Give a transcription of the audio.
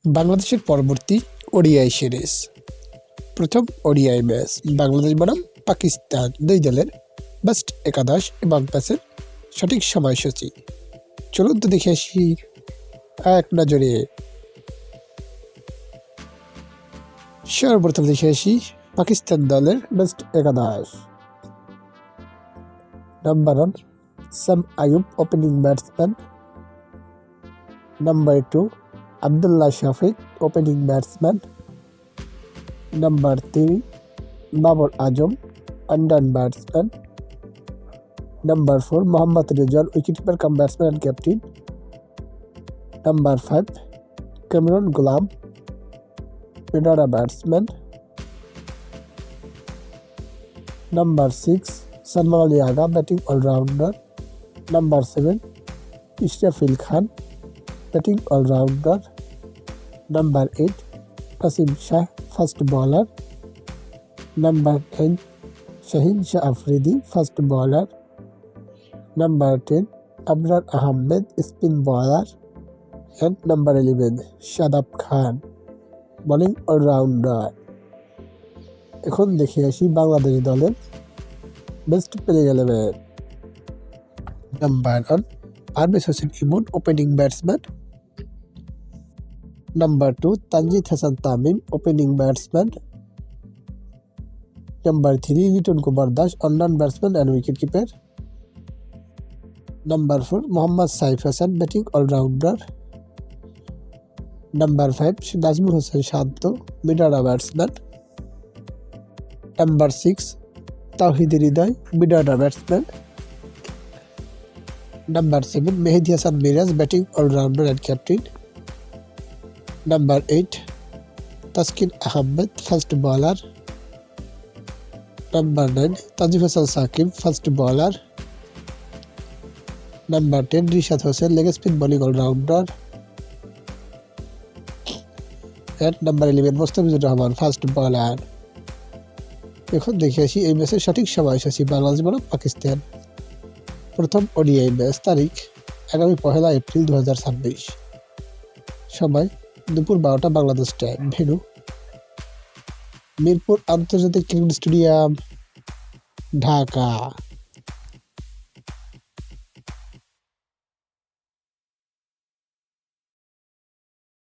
বাংলাদেশের পরবর্তী ODI series. প্রথম ওডিআই ম্যাচ বাংলাদেশ বনাম পাকিস্তান, দুই দলের বেস্ট একাদশ এবং ম্যাচের সঠিক সময়সূচি। চলুন তো দেখে আসি এক নজরে। সর্বপ্রথম দেখে আসি পাকিস্তান দলের বেস্ট একাদশ। Number 1 Saim Ayub, opening batsman. Number 2 Abdullah Shafique, opening batsman. Number 3 Babar Azam, under batsman. Number 4 Mohammad Rizwan, wicketkeeper cum batsman and captain. Number 5 Kamran Ghulam, middle batsman. Number 6 Salman Ali Agha, batting allrounder. Number 7 Israfil Khan, batting allrounder. Number 8 Kasim Shah, fast bowler. Number 9 Shaheen Shah Afridi, fast bowler. Number 10 Abrar Ahmed, spin bowler. And number 11 Shadab Khan, bowling allrounder. এখন দেখে আসি বাংলাদেশ দলের best playing 11। Number 1 Parvez Hossain Emon, opening batsman. Number 2 Tanzid Hasan Tamim, opening batsman. Number 3 Liton Kumar Das, one down batsman and wicketkeeper. Number 4 Mohammad Saif Hasan, batting allrounder. Number 5 Najmul Hossain Shanto, middle batsman. Number 6 Towhid Hridoy, middle batsman. Number 7 Mehidy Hasan Miraz, batting allrounder and captain. Number 8 Taskin Ahmed, fast bowler. Number 9 Tanzim Hasan Sakib, fast bowler. Number 10 Rishad Hossain, leg spin bowling allrounder. And number 11 Mustafizur Rahman, fast bowler. এখন দেখে আসি এই ম্যাচের সঠিক সময়সূচি বাংলাদেশ বনাম পাকিস্তান। প্রথম ODI match তারিখ আগামী 1 এপ্রিল 2026। সময় দুপুর 12টা বাংলাদেশ টাইম। ভেন্যু মিরপুর আন্তর্জাতিক ক্রিকেট স্টেডিয়াম, ঢাকা।